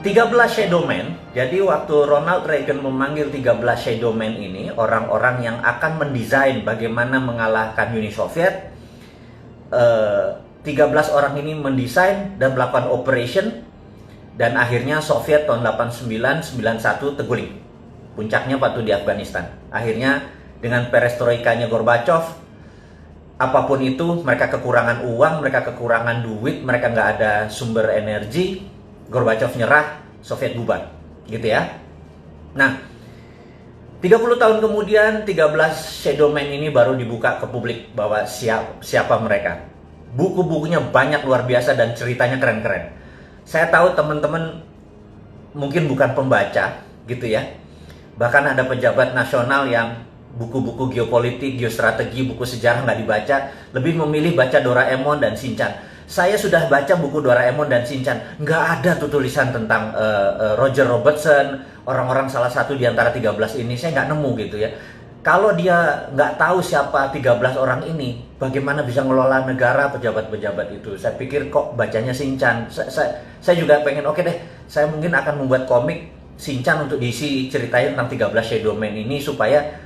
13 shadow men. Jadi waktu Ronald Reagan memanggil 13 shadow men ini, orang-orang yang akan mendesain bagaimana mengalahkan Uni Soviet, 13 orang ini mendesain dan melakukan operation, dan akhirnya Soviet tahun 89-91 terguling. Puncaknya waktu di Afghanistan. Akhirnya dengan perestroikanya Gorbachev, apapun itu, mereka kekurangan uang, mereka kekurangan duit, mereka nggak ada sumber energi, Gorbachev nyerah, Soviet bubar, gitu ya. Nah, 30 tahun kemudian 13 shadow men ini baru dibuka ke publik bahwa siapa mereka. Buku-bukunya banyak luar biasa dan ceritanya keren-keren. Saya tahu teman-teman mungkin bukan pembaca, gitu ya. Bahkan ada pejabat nasional yang buku-buku geopolitik, geostrategi, buku sejarah nggak dibaca, lebih memilih baca Doraemon dan Shinchan. Saya sudah baca buku Doraemon dan Shinchan, nggak ada tuh tulisan tentang Roger Robertson, orang-orang salah satu di antara 13 ini, saya nggak nemu gitu ya. Kalau dia nggak tahu siapa 13 orang ini, bagaimana bisa ngelola negara pejabat-pejabat itu? Saya pikir kok bacanya Shinchan. Saya juga pengen, oke deh, saya mungkin akan membuat komik Shinchan untuk diisi ceritain tentang 13 shadow men ini supaya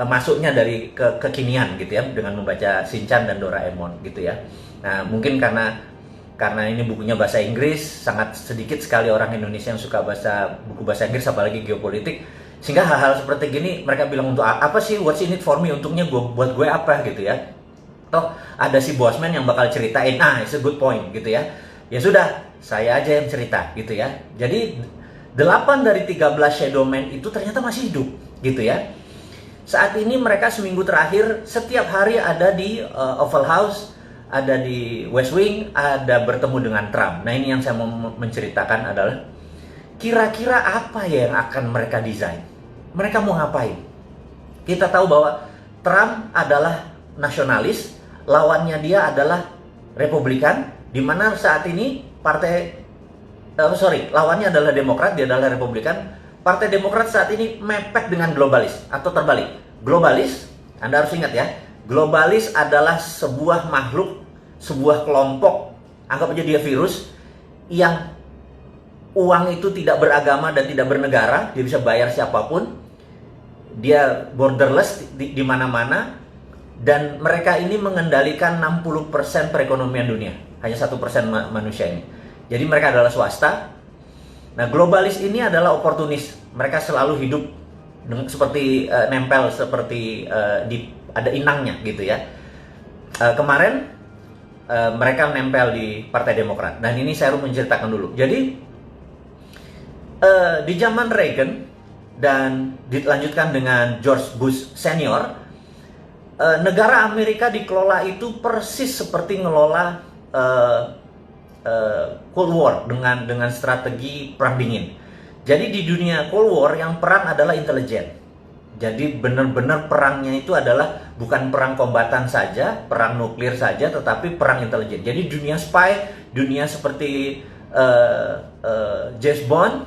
masuknya dari kekinian gitu ya, dengan membaca Shinchan dan Doraemon gitu ya. Nah, mungkin karena ini bukunya bahasa Inggris, sangat sedikit sekali orang Indonesia yang suka buku bahasa Inggris, apalagi geopolitik, sehingga hal-hal seperti gini mereka bilang, untuk apa sih, what's in it for me, untungnya buat gue apa gitu ya. Toh ada si Bosman yang bakal ceritain, it's a good point gitu ya. Ya sudah, saya aja yang cerita gitu ya. Jadi 8 dari 13 shadow men itu ternyata masih hidup gitu ya. Saat ini mereka seminggu terakhir setiap hari ada di Oval House, ada di West Wing, ada bertemu dengan Trump. Nah, ini yang saya mau menceritakan adalah kira-kira apa ya yang akan mereka desain? Mereka mau ngapain? Kita tahu bahwa Trump adalah nasionalis, lawannya dia adalah Republikan, di mana saat ini lawannya adalah Demokrat, dia adalah Republikan. Partai Demokrat saat ini mepet dengan globalis, atau terbalik. Globalis, Anda harus ingat ya, globalis adalah sebuah makhluk, sebuah kelompok, anggap aja dia virus, yang uang itu tidak beragama dan tidak bernegara, dia bisa bayar siapapun, dia borderless di mana-mana, dan mereka ini mengendalikan 60% perekonomian dunia, hanya 1% manusia ini. Jadi mereka adalah swasta. Nah, globalis ini adalah oportunis, mereka selalu hidup seperti nempel, seperti ada inangnya gitu ya. Kemarin mereka nempel di Partai Demokrat, dan ini saya harus menceritakan dulu. Jadi di zaman Reagan dan dilanjutkan dengan George Bush senior, negara Amerika dikelola itu persis seperti ngelola Cold War dengan strategi perang dingin. Jadi di dunia Cold War yang perang adalah intelijen. Jadi benar-benar perangnya itu adalah bukan perang kombatan saja, perang nuklir saja, tetapi perang intelijen. Jadi dunia spy, dunia seperti James Bond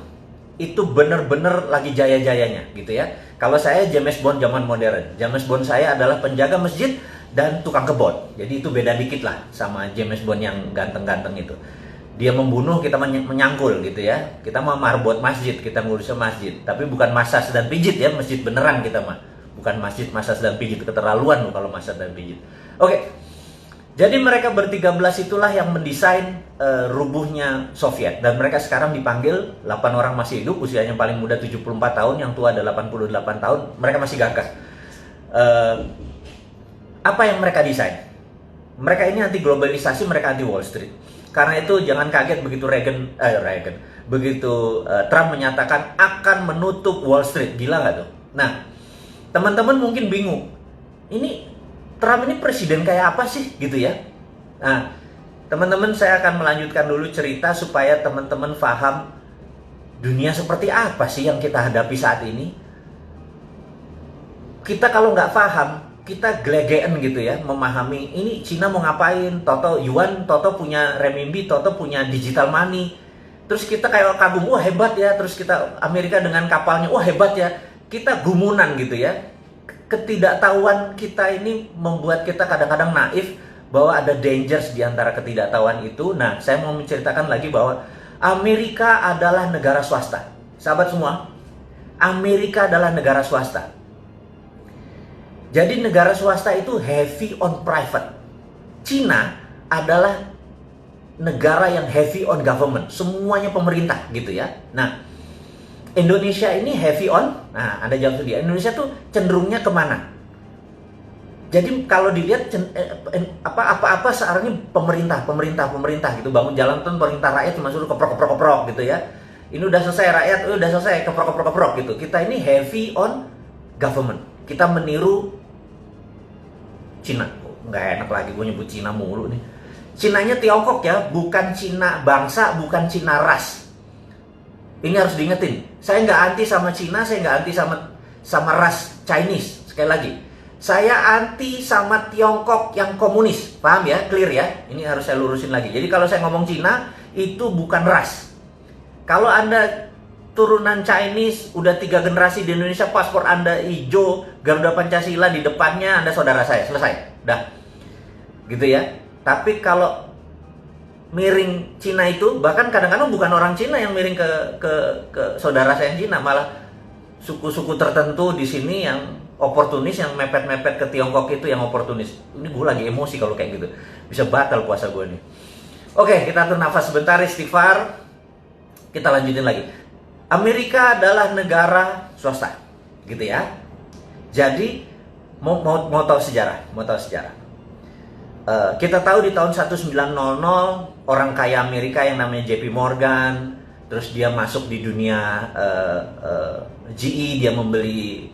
itu benar-benar lagi jaya-jayanya gitu ya. Kalau saya James Bond zaman modern, James Bond saya adalah penjaga masjid dan tukang kebon. Jadi itu beda dikit lah sama James Bond yang ganteng-ganteng itu. Dia membunuh, kita menyangkul gitu ya. Kita mau marbot masjid, kita ngurusnya masjid. Tapi bukan massage dan pijit ya, masjid beneran kita mah. Bukan masjid massage dan pijit, keterlaluan loh kalau massage dan pijit. Oke. Jadi mereka ber-13 itulah yang mendesain rubuhnya Soviet. Dan mereka sekarang dipanggil, 8 orang masih hidup, usianya paling muda 74 tahun, yang tua ada 88 tahun, mereka masih gagah. Apa yang mereka desain? Mereka ini anti globalisasi, mereka anti Wall Street. Karena itu jangan kaget begitu Trump menyatakan akan menutup Wall Street. Gila nggak tuh? Nah, teman-teman mungkin bingung. Ini Trump ini presiden kayak apa sih gitu ya? Nah, teman-teman, saya akan melanjutkan dulu cerita supaya teman-teman paham dunia seperti apa sih yang kita hadapi saat ini. Kita kalau nggak paham, kita gelegean gitu ya, memahami ini Cina mau ngapain, Toto Yuan, Toto punya renminbi, Toto punya digital money. Terus kita kayak kagum, wah hebat ya. Terus kita Amerika dengan kapalnya, wah hebat ya. Kita gumunan gitu ya. Ketidaktahuan kita ini membuat kita kadang-kadang naif bahwa ada dangers di antara ketidaktahuan itu. Nah, saya mau menceritakan lagi bahwa Amerika adalah negara swasta. Sahabat semua, Amerika adalah negara swasta. Jadi negara swasta itu heavy on private. Cina adalah negara yang heavy on government. Semuanya pemerintah gitu ya. Nah, Indonesia ini heavy on, nah Anda jawab dia, Indonesia tuh cenderungnya kemana? Jadi kalau dilihat apa-apa searahnya pemerintah gitu, bangun jalan tuh pemerintah, rakyat cuma suruh keprok gitu ya. Ini udah selesai rakyat, udah selesai keprok gitu. Kita ini heavy on government. Kita meniru Cina. Nggak enak lagi gue nyebut Cina mulu nih. Cinanya Tiongkok ya, bukan Cina bangsa, bukan Cina ras. Ini harus diingetin. Saya nggak anti sama Cina, saya nggak anti sama ras Chinese. Sekali lagi, saya anti sama Tiongkok yang komunis. Paham ya? Clear ya? Ini harus saya lurusin lagi. Jadi kalau saya ngomong Cina, itu bukan ras. Kalau Anda turunan Chinese, udah 3 generasi di Indonesia, paspor Anda hijau, Garuda Pancasila di depannya, Anda saudara saya. Selesai. Dah. Gitu ya. Tapi kalau miring Cina itu, bahkan kadang-kadang bukan orang Cina yang miring ke saudara saya yang Cina, malah suku-suku tertentu di sini yang oportunis, yang mepet-mepet ke Tiongkok itu yang oportunis. Ini gue lagi emosi kalau kayak gitu, bisa batal puasa gue nih. Oke, kita atur nafas sebentar, istighfar. Kita lanjutin lagi. Amerika adalah negara swasta, gitu ya. Jadi mau tahu sejarah, kita tahu di tahun 1900 orang kaya Amerika yang namanya JP Morgan, terus dia masuk di dunia GE, dia membeli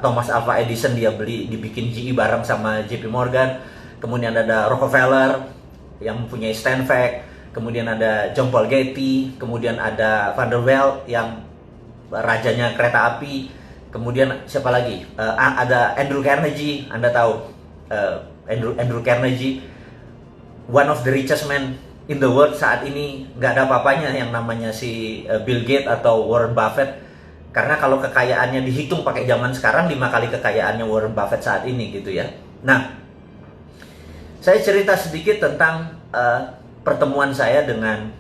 Thomas Alva Edison, dia dibikin GE bareng sama JP Morgan. Kemudian ada Rockefeller yang mempunyai Stanford, kemudian ada John Paul Getty, kemudian ada Vanderbilt yang rajanya kereta api, kemudian siapa lagi? Ada Andrew Carnegie, Anda tahu Andrew Carnegie, one of the richest man in the world saat ini. Nggak ada apa-apanya yang namanya si Bill Gates atau Warren Buffett, karena kalau kekayaannya dihitung pakai zaman sekarang 5 kali kekayaannya Warren Buffett saat ini gitu ya. Nah, saya cerita sedikit tentang pertemuan saya dengan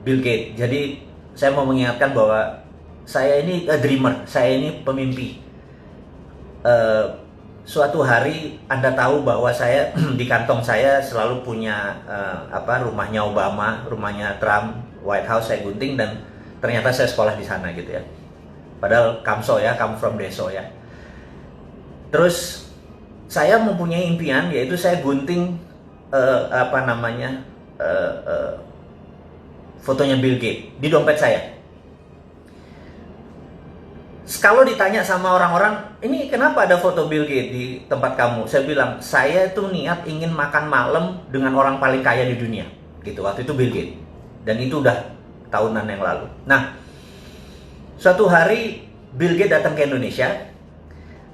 Bill Gates. Jadi saya mau mengingatkan bahwa saya ini dreamer, saya ini pemimpi. Suatu hari Anda tahu bahwa saya di kantong saya selalu punya rumahnya Obama, rumahnya Trump, White House saya gunting, dan ternyata saya sekolah di sana gitu ya. Padahal kamso ya, come from deso ya. Terus saya mempunyai impian, yaitu saya gunting fotonya Bill Gates di dompet saya. Kalau ditanya sama orang-orang, ini kenapa ada foto Bill Gates di tempat kamu? Saya bilang, saya tuh niat ingin makan malam dengan orang paling kaya di dunia. Gitu, waktu itu Bill Gates. Dan itu udah tahunan yang lalu. Nah, suatu hari Bill Gates datang ke Indonesia.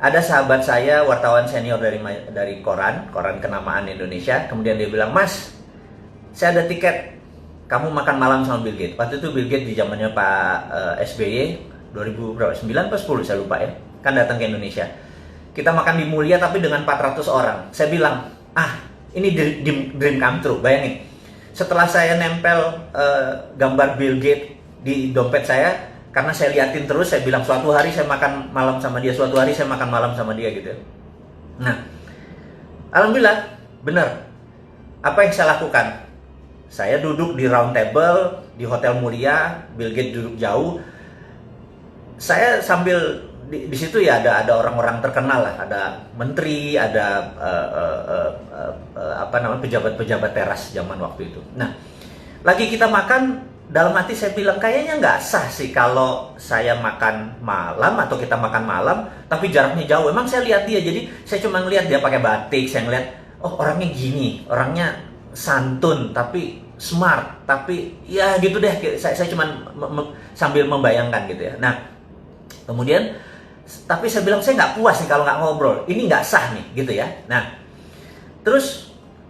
Ada sahabat saya, wartawan senior dari koran kenamaan Indonesia. Kemudian dia bilang, Mas, saya ada tiket, kamu makan malam sama Bill Gates. Waktu itu Bill Gates di zamannya Pak SBY, 2009 atau 10 saya lupa ya, kan datang ke Indonesia. Kita makan di Mulia tapi dengan 400 orang. Saya bilang, ini dream come true. Bayangin, setelah saya nempel gambar Bill Gates di dompet saya, karena saya liatin terus, saya bilang suatu hari saya makan malam sama dia, suatu hari saya makan malam sama dia gitu. Nah, alhamdulillah benar apa yang saya lakukan. Saya duduk di round table di Hotel Mulia, Bill Gates duduk jauh. Saya sambil di situ ya ada orang-orang terkenal lah, ada menteri, ada pejabat-pejabat teras zaman waktu itu. Nah, lagi kita makan, dalam hati saya bilang kayaknya nggak sah sih kalau saya makan malam atau kita makan malam tapi jaraknya jauh. Emang saya lihat dia, jadi saya cuma ngeliat dia pakai batik, saya ngeliat oh orangnya gini, orangnya santun tapi smart, tapi ya gitu deh. Saya cuma sambil membayangkan gitu ya. Nah, kemudian, tapi saya bilang saya nggak puas nih kalau nggak ngobrol. Ini nggak sah nih, gitu ya. Nah, terus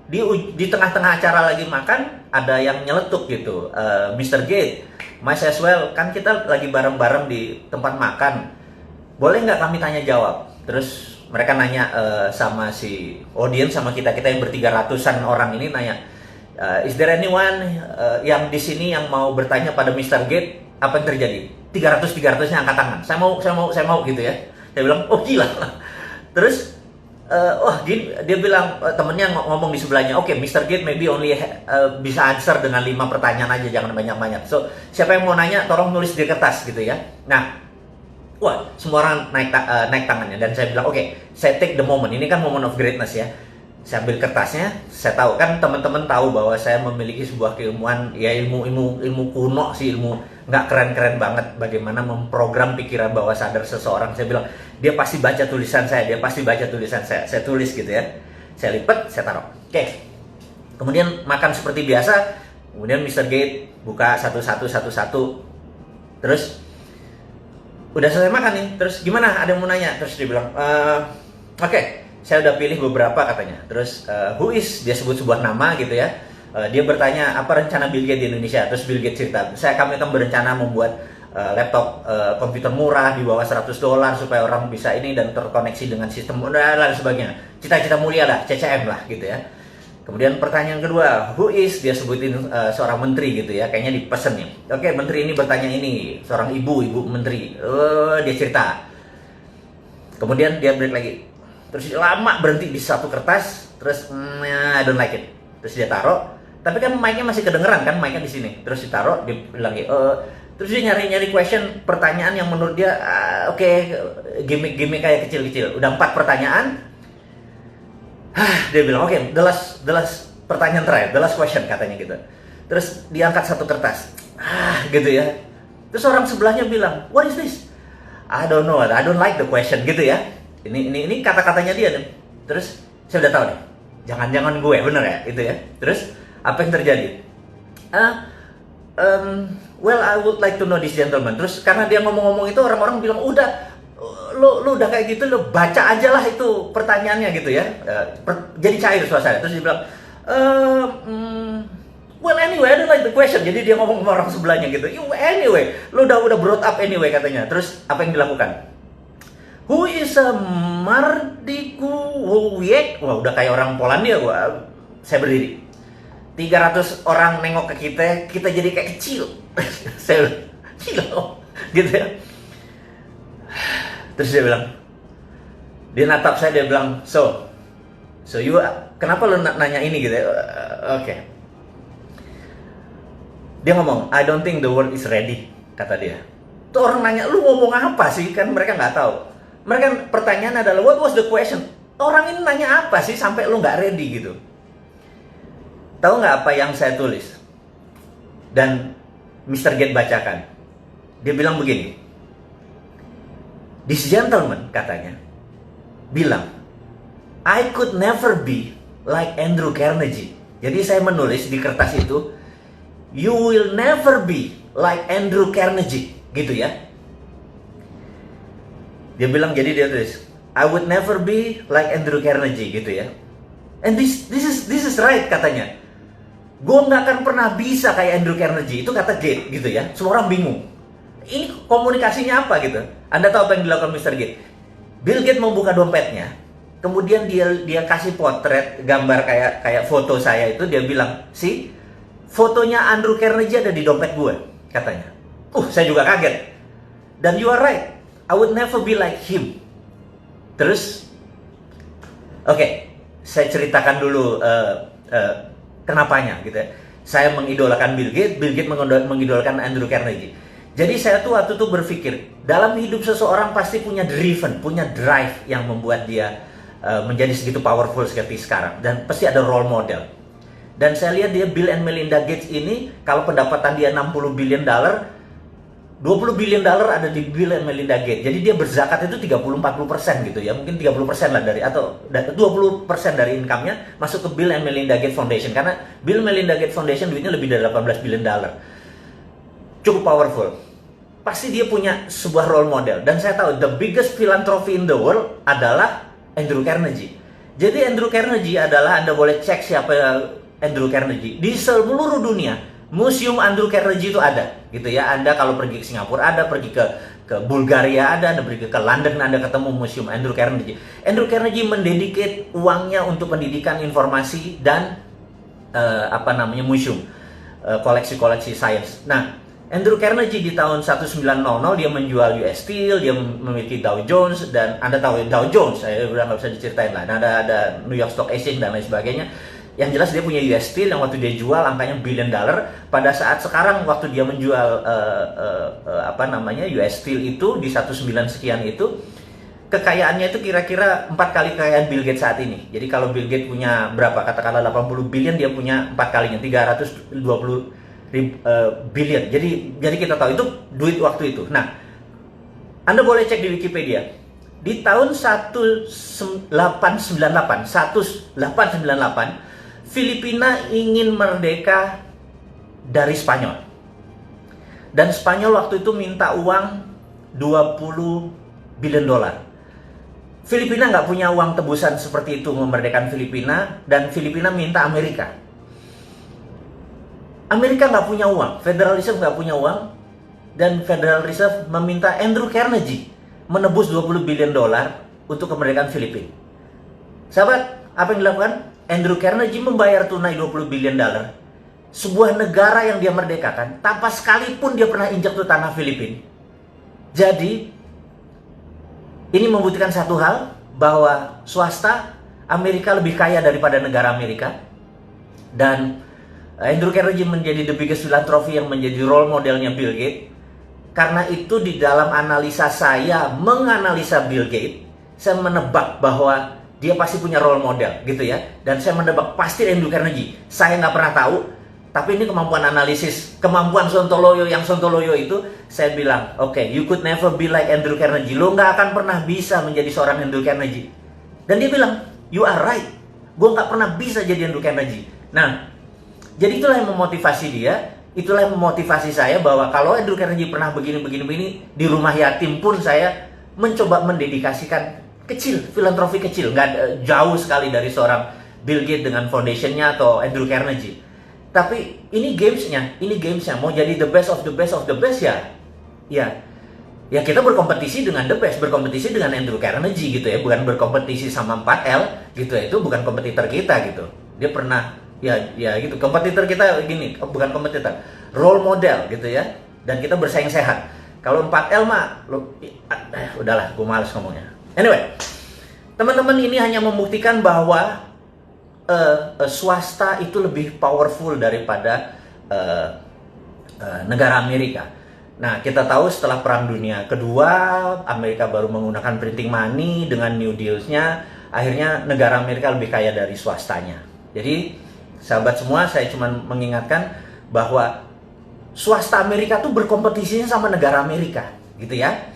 di tengah-tengah acara lagi makan, ada yang nyeletuk gitu. Mr. Gates, might as well, kan kita lagi bareng-bareng di tempat makan. Boleh nggak kami tanya jawab? Terus mereka nanya sama si audiens, sama kita yang bertiga ratusan orang ini nanya, Is there anyone yang di sini yang mau bertanya pada Mr. Gates apa yang terjadi? 300-300-nya angkat tangan. Saya mau gitu ya. Saya bilang, oh gila. Terus, dia bilang, temennya ngomong di sebelahnya, oke, Mr. Gates maybe only bisa answer dengan 5 pertanyaan aja, jangan banyak-banyak. So, siapa yang mau nanya, tolong nulis di kertas gitu ya. Nah, wah, semua orang naik tangannya. Dan saya bilang, oke, saya take the moment. Ini kan moment of greatness ya. Saya ambil kertasnya, saya tahu kan teman-teman tahu bahwa saya memiliki sebuah keilmuan, ya ilmu kuno sih, ilmu nggak keren-keren banget bagaimana memprogram pikiran bawah sadar seseorang. Saya bilang, dia pasti baca tulisan saya, saya tulis gitu ya. Saya lipat, saya taruh. Oke. Kemudian makan seperti biasa, kemudian Mr. Gates buka satu-satu. Terus, udah selesai makan nih, terus gimana? Ada yang mau nanya? Terus dia bilang, oke. Saya udah pilih beberapa katanya. Terus who is, dia sebut sebuah nama gitu ya. Dia bertanya apa rencana Bill Gates di Indonesia. Terus Bill Gates cerita, kami akan berencana membuat laptop komputer murah di bawah $100 supaya orang bisa ini dan terkoneksi dengan sistem dan sebagainya. Cita-cita mulia lah, CCM lah gitu ya. Kemudian pertanyaan kedua, who is, dia sebutin seorang menteri gitu ya. Kayaknya dipesen nih. Oke, menteri ini bertanya ini, seorang ibu menteri. Dia cerita. Kemudian dia break lagi. Terus lama berhenti di satu kertas, terus I don't like it. Terus dia taruh, tapi kan mic-nya masih kedengeran kan, mic-nya di sini. Terus ditaruh, dia bilang terus dia nyari question, pertanyaan yang menurut dia oke, gimmick kayak kecil-kecil. Udah 4 pertanyaan. Dia bilang oke, the last pertanyaan terakhir, the last question katanya gitu. Terus diangkat satu kertas. Gitu ya. Terus orang sebelahnya bilang, what is this? I don't know, I don't like the question gitu ya. Ini kata-katanya dia nih. Terus saya udah tahu nih. Jangan-jangan gue, bener ya itu ya. Terus apa yang terjadi? Well, I would like to know this gentleman. Terus karena dia ngomong-ngomong itu, orang-orang bilang udah, lu udah kayak gitu, lu baca aja lah itu pertanyaannya gitu ya. Jadi cair suasana. Terus dia bilang, well anyway, I don't like the question. Jadi dia ngomong sama orang sebelahnya gitu. Anyway, lu udah brought up anyway katanya. Terus apa yang dilakukan? Who is a Mardikuwiek? Wah, udah kayak orang Polandia gua. Saya berdiri. 300 orang nengok ke kita jadi kayak kecil. Saya gila gitu ya. Terus dia bilang, dia natap saya, dia bilang, so you, kenapa lu nanya ini gitu ya? Oke. Dia ngomong, I don't think the world is ready, kata dia. Tuh orang nanya, lu ngomong apa sih? Kan mereka nggak tahu. Mereka pertanyaan adalah, what was the question? Orang ini nanya apa sih sampai lu nggak ready gitu? Tahu nggak apa yang saya tulis? Dan Mr. Gates bacakan. Dia bilang begini. This gentleman, katanya, bilang, I could never be like Andrew Carnegie. Jadi saya menulis di kertas itu, you will never be like Andrew Carnegie. Gitu ya. Dia bilang, jadi dia tulis, I would never be like Andrew Carnegie gitu ya. And this is right katanya. Gue nggak akan pernah bisa kayak Andrew Carnegie. Itu kata Gates gitu ya. Semua orang bingung. Ini komunikasinya apa gitu? Anda tahu apa yang dilakukan Mr. Gates? Bill Gates membuka dompetnya. Kemudian dia kasih potret gambar kayak foto saya itu. Dia bilang, see, fotonya Andrew Carnegie ada di dompet gue katanya. Saya juga kaget. Dan you are right. I would never be like him. Terus, oke, saya ceritakan dulu kenapanya gitu ya. Saya mengidolakan Bill Gates mengidolakan Andrew Carnegie. Jadi saya tuh waktu itu berpikir, dalam hidup seseorang pasti punya punya drive yang membuat dia menjadi segitu powerful seperti sekarang. Dan pasti ada role model. Dan saya lihat dia Bill and Melinda Gates ini, kalau pendapatan dia $60 billion, $20 billion ada di Bill and Melinda Gates. Jadi dia berzakat itu 30-40% gitu ya. Mungkin 30% lah dari, atau 20% dari income-nya masuk ke Bill and Melinda Gates Foundation. Karena Bill Melinda Gates Foundation duitnya lebih dari $18 billion. Cukup powerful. Pasti dia punya sebuah role model. Dan saya tahu the biggest philanthropy in the world adalah Andrew Carnegie. Jadi Andrew Carnegie adalah, Anda boleh cek siapa Andrew Carnegie. Di seluruh dunia Museum Andrew Carnegie itu ada, gitu ya. Anda kalau pergi ke Singapura ada, pergi ke Bulgaria ada, Anda pergi ke London Anda ketemu Museum Andrew Carnegie. Andrew Carnegie mendedicate uangnya untuk pendidikan, informasi, dan museum, koleksi-koleksi sains. Nah, Andrew Carnegie di tahun 1900 dia menjual US Steel, dia memiliki Dow Jones, dan Anda tahu Dow Jones, saya udah nggak bisa diceritain lah. Nah, ada New York Stock Exchange dan lain sebagainya. Yang jelas dia punya US Steel yang waktu dia jual angkanya $1 billion. Pada saat sekarang waktu dia menjual US Steel itu di 19 sekian itu, kekayaannya itu kira-kira 4 kali kekayaan Bill Gates saat ini. Jadi kalau Bill Gates punya berapa, katakanlah 80 billion, dia punya 4 kalinya, 320 billion. Jadi kita tahu itu duit waktu itu. Nah, Anda boleh cek di Wikipedia. Di tahun 1898, Filipina ingin merdeka dari Spanyol. Dan Spanyol waktu itu minta uang $20 billion. Filipina nggak punya uang tebusan seperti itu memerdekakan Filipina, dan Filipina minta Amerika. Amerika nggak punya uang, Federal Reserve nggak punya uang, dan Federal Reserve meminta Andrew Carnegie menebus $20 billion untuk kemerdekaan Filipina. Sahabat, apa yang dilakukan? Andrew Carnegie membayar tunai $20 billion, sebuah negara yang dia merdekakan, tanpa sekalipun dia pernah injak tuh tanah Filipina. Jadi, ini membuktikan satu hal, bahwa swasta Amerika lebih kaya daripada negara Amerika, dan Andrew Carnegie menjadi the biggest philanthropy yang menjadi role modelnya Bill Gates. Karena itu di dalam analisa saya menganalisa Bill Gates, saya menebak bahwa dia pasti punya role model gitu ya. Dan saya menebak pasti Andrew Carnegie. Saya nggak pernah tahu, tapi ini kemampuan analisis, kemampuan Sontoloyo. Yang Sontoloyo itu saya bilang, oke, you could never be like Andrew Carnegie. Lo nggak akan pernah bisa menjadi seorang Andrew Carnegie. Dan dia bilang, you are right. Gue nggak pernah bisa jadi Andrew Carnegie. Nah, jadi itulah yang memotivasi dia, itulah yang memotivasi saya bahwa kalau Andrew Carnegie pernah begini, di rumah yatim pun saya mencoba mendedikasikan kecil, filantropi kecil, nggak jauh sekali dari seorang Bill Gates dengan foundationnya atau Andrew Carnegie. Tapi ini gamesnya, mau jadi the best of the best of the best ya kita berkompetisi dengan the best, berkompetisi dengan Andrew Carnegie gitu ya, bukan berkompetisi sama 4L gitu ya, itu bukan kompetitor kita gitu. Dia pernah ya gitu, kompetitor kita gini, bukan kompetitor, role model gitu ya, dan kita bersaing sehat. Kalau 4L mah udahlah, gue males ngomongnya. Anyway, teman-teman, ini hanya membuktikan bahwa swasta itu lebih powerful daripada negara Amerika. Nah, kita tahu setelah Perang Dunia Kedua, Amerika baru menggunakan printing money dengan New Deal-nya, akhirnya negara Amerika lebih kaya dari swastanya. Jadi sahabat semua, saya cuma mengingatkan bahwa swasta Amerika tuh berkompetisinya sama negara Amerika, gitu ya.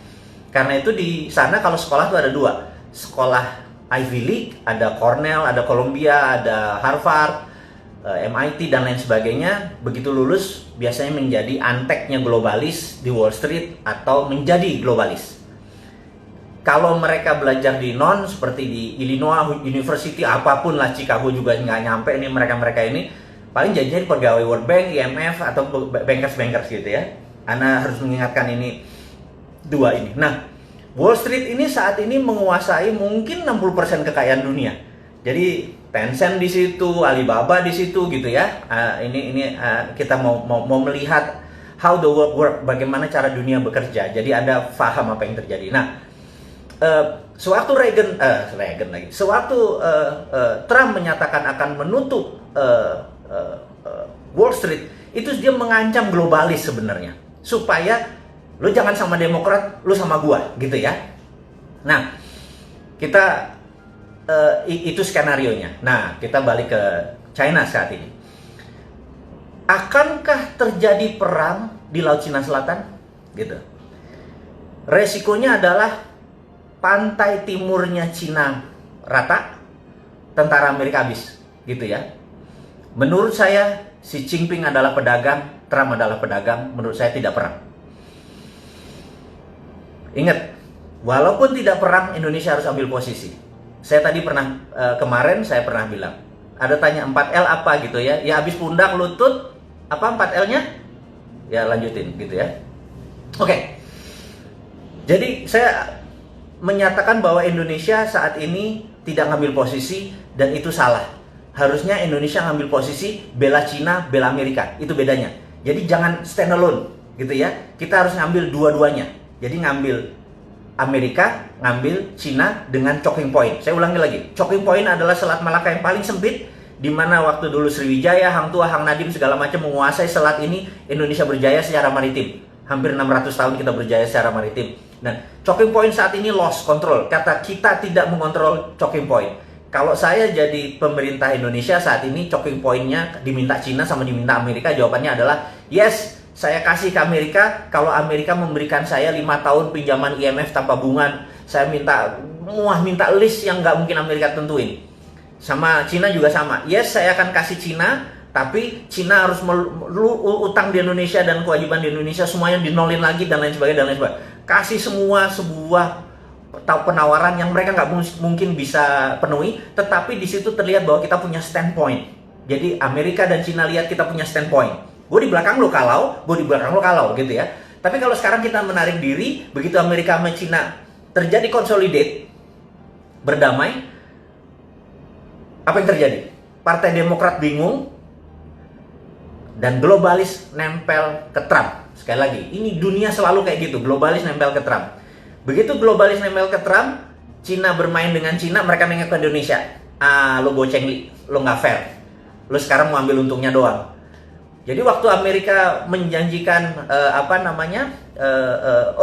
Karena itu di sana kalau sekolah tuh ada 2, sekolah Ivy League, ada Cornell, ada Columbia, ada Harvard, MIT dan lain sebagainya. Begitu lulus biasanya menjadi anteknya globalis di Wall Street atau menjadi globalis. Kalau mereka belajar di seperti di Illinois University, apapun lah, Chicago juga nggak nyampe, ini mereka ini paling jadi pegawai World Bank, IMF, atau bankers gitu ya. Anda harus mengingatkan ini 2 ini. Nah, Wall Street ini saat ini menguasai mungkin 60% kekayaan dunia. Jadi Tencent di situ, Alibaba di situ gitu ya. Ini kita mau melihat how the world work, bagaimana cara dunia bekerja. Jadi Anda paham apa yang terjadi. Nah, sewaktu Trump menyatakan akan menutup Wall Street, itu dia mengancam globalis sebenarnya, supaya lo jangan sama Demokrat, lo sama gua gitu ya. Nah, kita itu skenarionya. Nah, kita balik ke China saat ini. Akankah terjadi perang di Laut Cina Selatan? Gitu. Resikonya adalah pantai timurnya Cina rata, tentara Amerika habis, gitu ya. Menurut saya, Xi Jinping adalah pedagang, Trump adalah pedagang. Menurut saya tidak perang. Ingat, walaupun tidak perang, Indonesia harus ambil posisi. Saya tadi kemarin saya pernah bilang, ada tanya 4L apa gitu ya. Ya habis pundak, lutut, apa 4L-nya? Ya lanjutin gitu ya. Oke. Jadi saya menyatakan bahwa Indonesia saat ini tidak ngambil posisi, dan itu salah. harusnya Indonesia ngambil posisi bela Cina, bela Amerika. Itu bedanya. Jadi jangan stand alone gitu ya. Kita harus ngambil dua-duanya. Jadi ngambil Amerika, ngambil Cina dengan choking point. Saya ulangi lagi. Choking point adalah Selat Malaka yang paling sempit, di mana waktu dulu Sriwijaya, Hang Tuah, Hang Nadim segala macam menguasai selat ini, Indonesia berjaya secara maritim. Hampir 600 tahun kita berjaya secara maritim. Dan choking point saat ini lost control. Kata kita tidak mengontrol choking point. Kalau saya jadi pemerintah Indonesia saat ini, choking point-nya diminta Cina sama diminta Amerika, jawabannya adalah yes, saya kasih ke Amerika. Kalau Amerika memberikan saya 5 tahun pinjaman IMF tanpa bunga, saya minta list yang nggak mungkin Amerika tentuin. Sama Cina juga sama. Yes, saya akan kasih Cina, tapi Cina harus utang di Indonesia dan kewajiban di Indonesia semuanya dinolin lagi dan lain sebagainya. Kasih semua sebuah penawaran yang mereka nggak mungkin bisa penuhi, tetapi di situ terlihat bahwa kita punya standpoint. Jadi Amerika dan Cina lihat kita punya standpoint. Gue di belakang lo kalau, gue di belakang lo kalau gitu ya. Tapi kalau sekarang kita menarik diri, begitu Amerika sama Cina terjadi consolidate, berdamai, apa yang terjadi? Partai Demokrat bingung dan globalis nempel ke Trump. Sekali lagi, ini dunia selalu kayak gitu, globalis nempel ke Trump. Begitu globalis nempel ke Trump, Cina bermain dengan Cina, mereka nengok ke Indonesia. Lo goceng, lo nggak fair. Lo sekarang mau ambil untungnya doang. Jadi waktu Amerika menjanjikan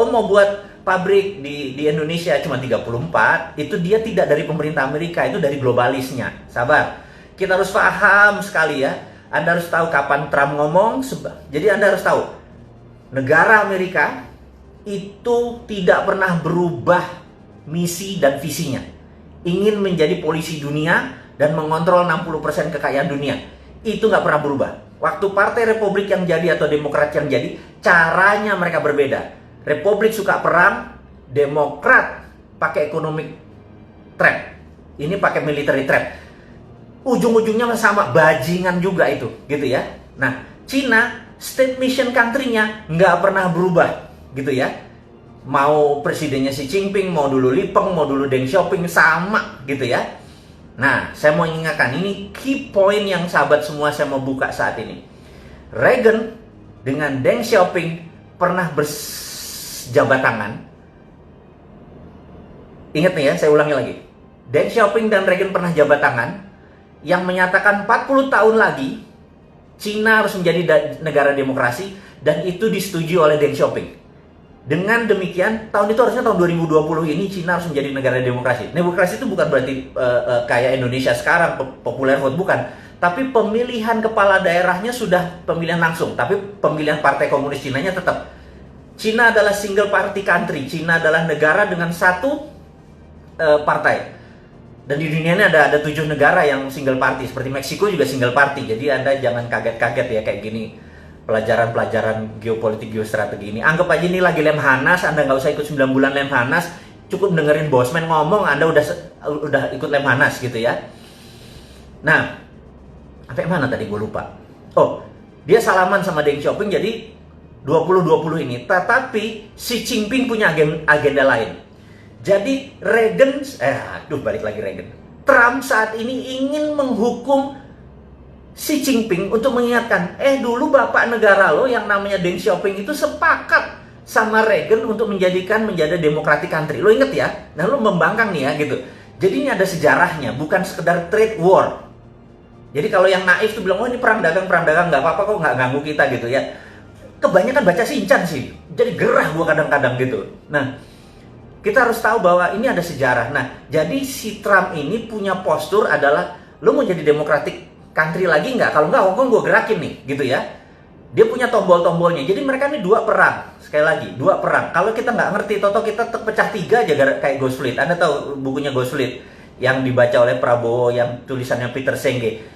mau buat pabrik di Indonesia cuma 34, itu dia tidak dari pemerintah Amerika, itu dari globalisnya. Sabar. Kita harus paham sekali ya. Anda harus tahu kapan Trump ngomong. Jadi Anda harus tahu, negara Amerika itu tidak pernah berubah misi dan visinya. Ingin menjadi polisi dunia dan mengontrol 60% kekayaan dunia. Itu nggak pernah berubah. Waktu Partai Republik yang jadi atau Demokrat yang jadi, caranya mereka berbeda. Republik suka perang, Demokrat pakai economic trap. Ini pakai military trap. Ujung-ujungnya sama, bajingan juga itu, gitu ya. Nah, Cina, state mission country-nya nggak pernah berubah. Gitu ya, mau presidennya Xi Jinping, mau dulu Li Peng, mau dulu Deng Xiaoping, sama gitu ya. Nah, saya mau ingatkan, ini key point yang sahabat semua saya mau buka saat ini. Reagan dengan Deng Xiaoping pernah berjabat tangan. Ingat nih ya, saya ulangi lagi. Deng Xiaoping dan Reagan pernah jabat tangan yang menyatakan 40 tahun lagi Cina harus menjadi negara demokrasi, dan itu disetujui oleh Deng Xiaoping. Dengan demikian, tahun itu harusnya tahun 2020 ini Cina harus menjadi negara demokrasi. Demokrasi itu bukan berarti kayak Indonesia sekarang, populer vote, bukan. Tapi pemilihan kepala daerahnya sudah pemilihan langsung. Tapi pemilihan partai komunis Cinanya tetap. Cina adalah single party country. Cina adalah negara dengan satu partai. Dan di dunia ini ada 7 negara yang single party. Seperti Meksiko juga single party. Jadi Anda jangan kaget-kaget ya kayak gini. Pelajaran-pelajaran geopolitik, geostrategi ini. Anggap aja ini lagi Lemhanas, Anda nggak usah ikut 9 bulan Lemhanas, cukup dengerin Bosman ngomong, Anda udah ikut Lemhanas gitu ya. Nah, sampai mana tadi gue lupa. Oh, dia salaman sama Deng Xiaoping jadi 2020 ini. Tetapi Xi Jinping punya agenda lain. Jadi Reagan, balik lagi Reagan. Trump saat ini ingin menghukum Xi Jinping untuk mengingatkan, dulu bapak negara lo yang namanya Deng Xiaoping itu sepakat sama Reagan untuk menjadi democratic country. Lo inget ya? Nah, lo membangkang nih ya gitu. Jadi ini ada sejarahnya, bukan sekedar trade war. Jadi kalau yang naif tuh bilang, oh ini perang dagang nggak apa-apa kok, nggak ganggu kita gitu ya. Kebanyakan baca Shinchan sih, jadi gerah gua kadang-kadang gitu. Nah, kita harus tahu bahwa ini ada sejarah. Nah, jadi si Trump ini punya postur adalah, lo mau jadi democratic country lagi nggak? Kalau nggak, Hongkong gue gerakin nih, gitu ya. Dia punya tombol-tombolnya. Jadi mereka ini 2 perang. Sekali lagi, 2 perang. Kalau kita nggak ngerti, toto kita terpecah 3 aja kayak Ghost Fleet. Anda tahu bukunya Ghost Fleet yang dibaca oleh Prabowo, yang tulisannya Peter Senge,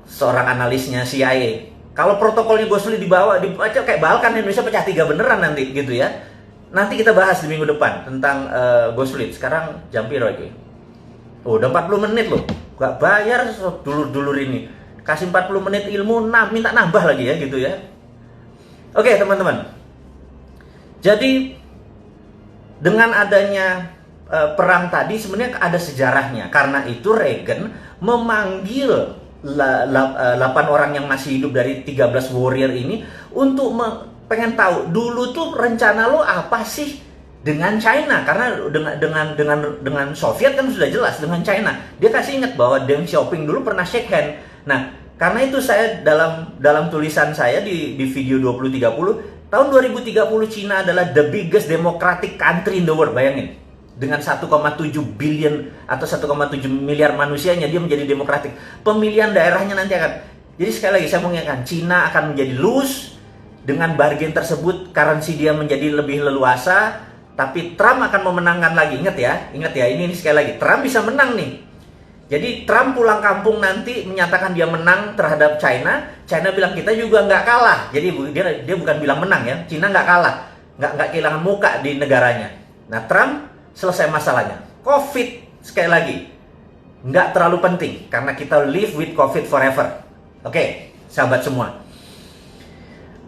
seorang analisnya CIA. Kalau protokolnya Ghost Fleet dibaca kayak Balkan, Indonesia pecah 3 beneran nanti, gitu ya. Nanti kita bahas di minggu depan tentang Ghost Fleet. Sekarang jam piro iki? Oh, udah 40 menit loh. Gak bayar dulur-dulur ini. Kasih 40 menit ilmu, minta nambah lagi ya gitu ya. Oke teman-teman. Jadi dengan adanya perang tadi sebenarnya ada sejarahnya. Karena itu Reagan memanggil 8 orang yang masih hidup dari 13 warrior ini untuk pengen tahu dulu tuh rencana lo apa sih dengan China, karena dengan Soviet kan sudah jelas, dengan China dia kasih ingat bahwa Deng Xiaoping dulu pernah shake hand. Nah, karena itu saya dalam tulisan saya di video 2030, tahun 2030 Cina adalah the biggest democratic country in the world. Bayangin, dengan 1,7 billion atau 1,7 miliar manusianya dia menjadi demokratik. Pemilihan daerahnya nanti akan, jadi sekali lagi saya mau ingatkan, Cina akan menjadi loose. Dengan bargain tersebut currency dia menjadi lebih leluasa, tapi Trump akan memenangkan lagi. Ingat ya, ini sekali lagi, Trump bisa menang nih. Jadi Trump pulang kampung nanti menyatakan dia menang terhadap China. China bilang kita juga nggak kalah. Jadi dia bukan bilang menang ya, Cina nggak kalah, nggak kehilangan muka di negaranya. Nah, Trump selesai masalahnya. COVID sekali lagi nggak terlalu penting karena kita live with COVID forever. Oke, sahabat semua.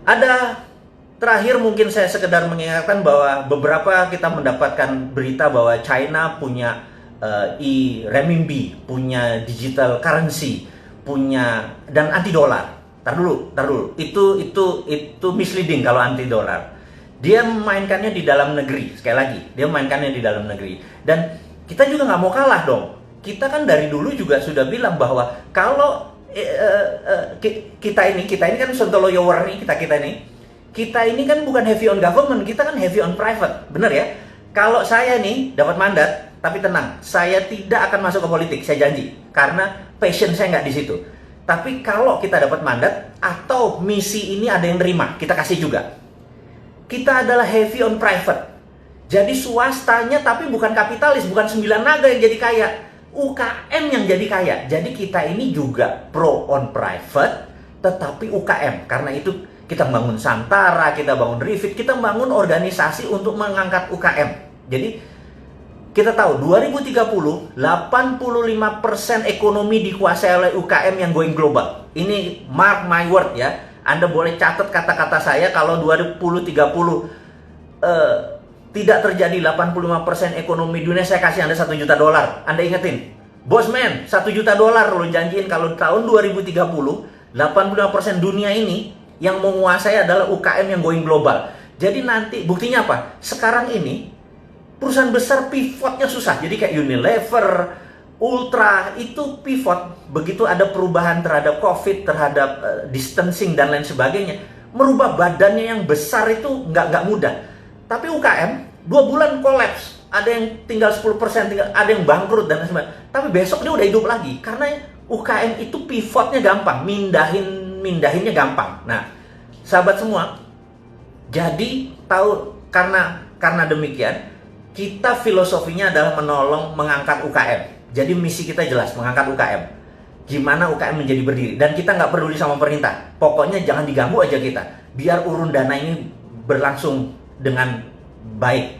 Ada terakhir mungkin saya sekedar mengingatkan bahwa beberapa kita mendapatkan berita bahwa China punya renminbi, punya digital currency, punya dan anti dolar. Tar dulu. Itu misleading kalau anti dolar. Dia memainkannya di dalam negeri, sekali lagi, dia memainkannya di dalam negeri. Dan kita juga nggak mau kalah dong. Kita kan dari dulu juga sudah bilang bahwa kalau kita ini kan Sontoloyo War nih, kita ini kan bukan heavy on government, kita kan heavy on private, bener ya? Kalau saya nih dapat mandat, tapi tenang, saya tidak akan masuk ke politik, saya janji, karena passion saya nggak di situ. Tapi kalau kita dapat mandat atau misi ini ada yang terima, kita kasih juga. Kita adalah heavy on private, jadi swastanya tapi bukan kapitalis, bukan 9 naga yang jadi kaya. UKM yang jadi kaya. Jadi kita ini juga pro on private tetapi UKM. Karena itu kita bangun Santara, kita bangun Rifit, kita bangun organisasi untuk mengangkat UKM. Jadi kita tahu 2030 85% ekonomi dikuasai oleh UKM yang going global. Ini mark my word ya. Anda boleh catat kata-kata saya kalau 2030 tidak terjadi 85% ekonomi dunia, saya kasih Anda $1 juta. Anda ingetin, bosman, $1 juta lo janjiin kalau tahun 2030 85% dunia ini yang menguasai adalah UKM yang going global. Jadi nanti buktinya apa? Sekarang ini perusahaan besar pivotnya susah. Jadi kayak Unilever, Ultra itu pivot begitu ada perubahan terhadap COVID, terhadap distancing dan lain sebagainya. Merubah badannya yang besar itu nggak mudah. Tapi UKM 2 bulan kolaps, ada yang tinggal 10%, ada yang bangkrut dan sebagainya. Tapi besok dia udah hidup lagi karena UKM itu pivotnya gampang, mindahinnya gampang. Nah, sahabat semua, jadi tahu karena demikian kita filosofinya adalah menolong mengangkat UKM. Jadi misi kita jelas, mengangkat UKM. Gimana UKM menjadi berdiri dan kita nggak peduli sama pemerintah. Pokoknya jangan diganggu aja kita. Biar urun dana ini berlangsung dengan baik.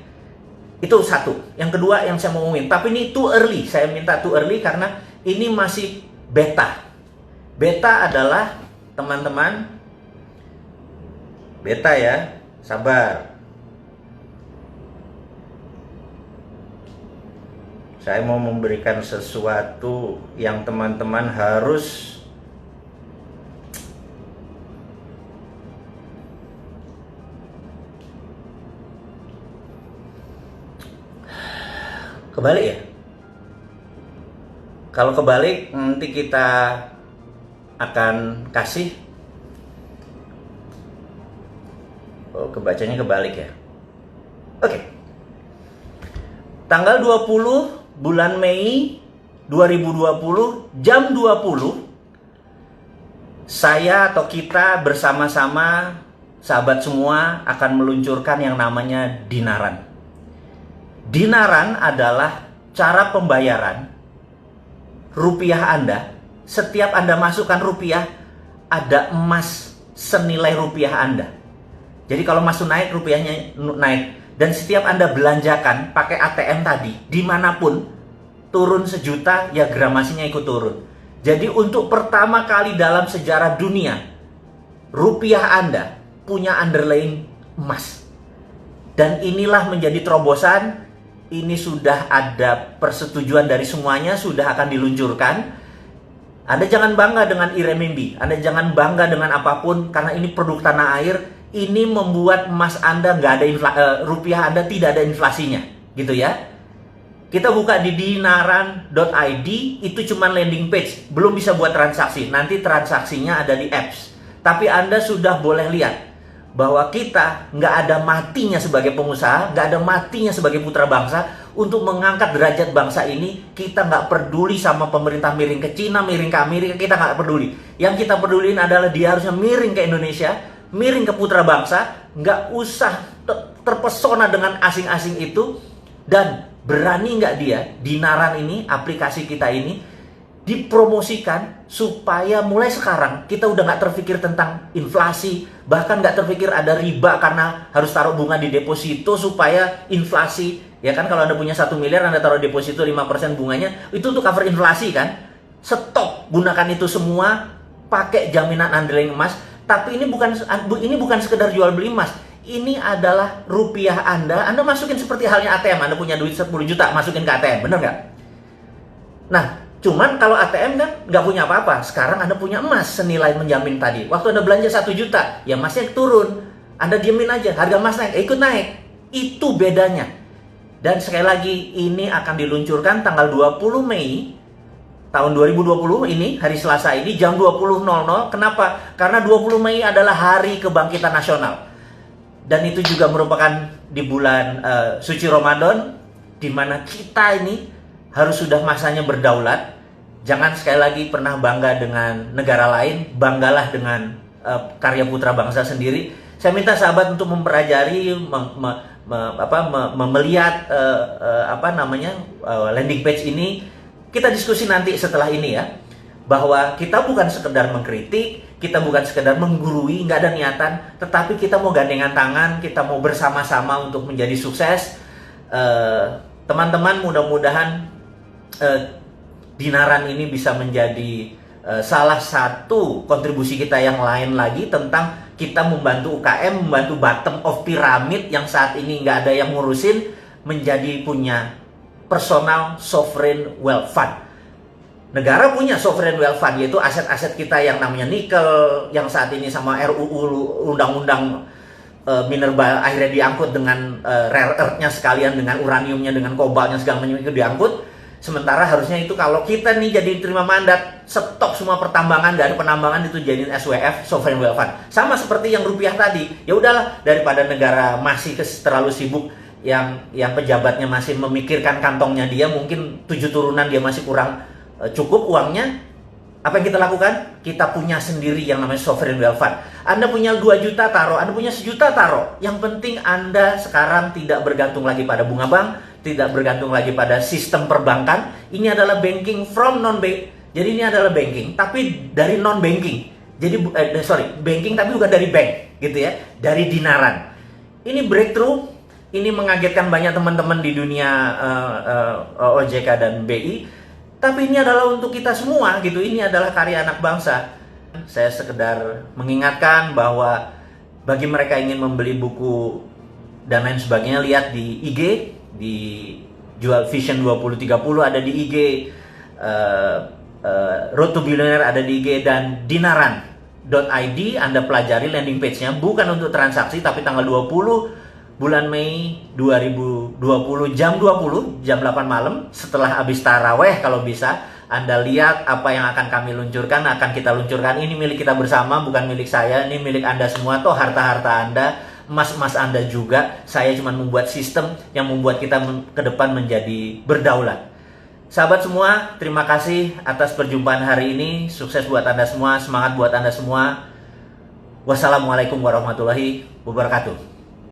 Itu satu. Yang kedua yang saya mau ngomongin, tapi ini too early. Saya minta too early karena ini masih beta. Beta adalah teman-teman, beta ya, sabar. Saya mau memberikan sesuatu yang teman-teman harus kebalik ya. Kalau kebalik nanti kita akan kasih. Oh, kebacanya kebalik ya. Oke. Tanggal 20 bulan Mei 2020 jam 20 saya atau kita bersama-sama sahabat semua akan meluncurkan yang namanya dinaran. Dinaran adalah cara pembayaran rupiah Anda. Setiap Anda masukkan rupiah, ada emas senilai rupiah Anda. Jadi kalau masuk naik, rupiahnya naik. Dan setiap Anda belanjakan pakai ATM tadi, dimanapun, turun 1 juta, ya gramasinya ikut turun. Jadi untuk pertama kali dalam sejarah dunia, rupiah Anda punya underlying emas. Dan inilah menjadi terobosan. Ini sudah ada persetujuan dari semuanya, sudah akan diluncurkan. Anda jangan bangga dengan renminbi, Anda jangan bangga dengan apapun, karena ini produk tanah air. Ini membuat emas Anda nggak ada rupiah Anda tidak ada inflasinya, gitu ya. Kita buka di dinaran.id, itu cuma landing page, belum bisa buat transaksi. Nanti transaksinya ada di apps. Tapi Anda sudah boleh lihat bahwa kita nggak ada matinya sebagai pengusaha, nggak ada matinya sebagai putra bangsa untuk mengangkat derajat bangsa ini. Kita nggak peduli sama pemerintah miring ke Cina, miring ke Amerika, kita nggak peduli. Yang kita pedulin adalah dia harusnya miring ke Indonesia, miring ke putra bangsa, nggak usah terpesona dengan asing-asing itu. Dan berani nggak dia, Dinaran ini, aplikasi kita ini, dipromosikan supaya mulai sekarang kita udah nggak terpikir tentang inflasi, bahkan nggak terpikir ada riba karena harus taruh bunga di deposito supaya inflasi. Ya kan, kalau Anda punya 1 miliar, Anda taruh deposito 5% bunganya, itu untuk cover inflasi kan. Stop, gunakan itu semua, pakai jaminan underlying emas. Tapi ini bukan sekedar jual beli emas. Ini adalah rupiah Anda masukin seperti halnya ATM. Anda punya duit 10 juta, masukin ke ATM, bener nggak? Nah, cuman kalau ATM kan nggak punya apa-apa. Sekarang Anda punya emas senilai menjamin tadi. Waktu Anda belanja 1 juta, ya emasnya turun. Anda diemin aja, harga emas naik, ikut naik. Itu bedanya. Dan sekali lagi, ini akan diluncurkan tanggal 20 Mei tahun 2020 ini, hari Selasa ini, jam 20.00. Kenapa? Karena 20 Mei adalah Hari Kebangkitan Nasional. Dan itu juga merupakan di bulan suci Ramadan, di mana kita ini harus sudah masanya berdaulat. Jangan sekali lagi pernah bangga dengan negara lain, banggalah dengan karya putra bangsa sendiri. Saya minta sahabat untuk mempelajari, melihat landing page ini. Kita diskusi nanti setelah ini ya, bahwa kita bukan sekedar mengkritik, kita bukan sekedar menggurui, nggak ada niatan, tetapi kita mau gandengan tangan, kita mau bersama-sama untuk menjadi sukses. Teman-teman, mudah-mudahan Dinaran ini bisa menjadi salah satu kontribusi kita yang lain lagi tentang kita membantu UKM, membantu bottom of pyramid yang saat ini nggak ada yang ngurusin, menjadi punya personal sovereign wealth fund. Negara punya sovereign wealth fund, yaitu aset-aset kita yang namanya nikel, yang saat ini sama RUU undang-undang mineral akhirnya diangkut dengan rare earth-nya sekalian, dengan uraniumnya, dengan kobalnya segala macam itu diangkut. Sementara harusnya itu kalau kita nih jadi terima mandat, stop semua pertambangan, dari penambangan itu jadiin SWF, sovereign wealth fund. Sama seperti yang rupiah tadi. Ya udahlah, daripada negara masih terlalu sibuk, yang pejabatnya masih memikirkan kantongnya dia, mungkin 7 turunan dia masih kurang cukup uangnya. Apa yang kita lakukan? Kita punya sendiri yang namanya sovereign wealth fund. Anda punya 2 juta taruh, Anda punya 1 juta taruh. Yang penting Anda sekarang tidak bergantung lagi pada bunga bank, tidak bergantung lagi pada sistem perbankan. Ini adalah banking from non-bank. Jadi ini adalah banking tapi dari non-banking. Jadi banking tapi bukan dari bank, gitu ya. Dari Dinaran. Ini breakthrough. Ini mengagetkan banyak teman-teman di dunia OJK dan BI. Tapi ini adalah untuk kita semua gitu. Ini adalah karya anak bangsa. Saya sekedar mengingatkan bahwa bagi mereka yang ingin membeli buku dan lain sebagainya, lihat di IG, di Jual Vision 2030 ada di IG, Road to Billionaire ada di IG, dan Dinaran.id Anda pelajari landing page-nya, bukan untuk transaksi, tapi tanggal 20 bulan Mei 2020 jam 8 malam setelah habis taraweh, kalau bisa Anda lihat apa yang akan kami luncurkan, akan kita luncurkan. Ini milik kita bersama, bukan milik saya, ini milik Anda semua. Toh harta-harta Anda, emas-emas Anda juga. Saya cuma membuat sistem yang membuat kita ke depan menjadi berdaulat. Sahabat semua, terima kasih atas perjumpaan hari ini. Sukses buat Anda semua, semangat buat Anda semua. Wassalamualaikum warahmatullahi wabarakatuh.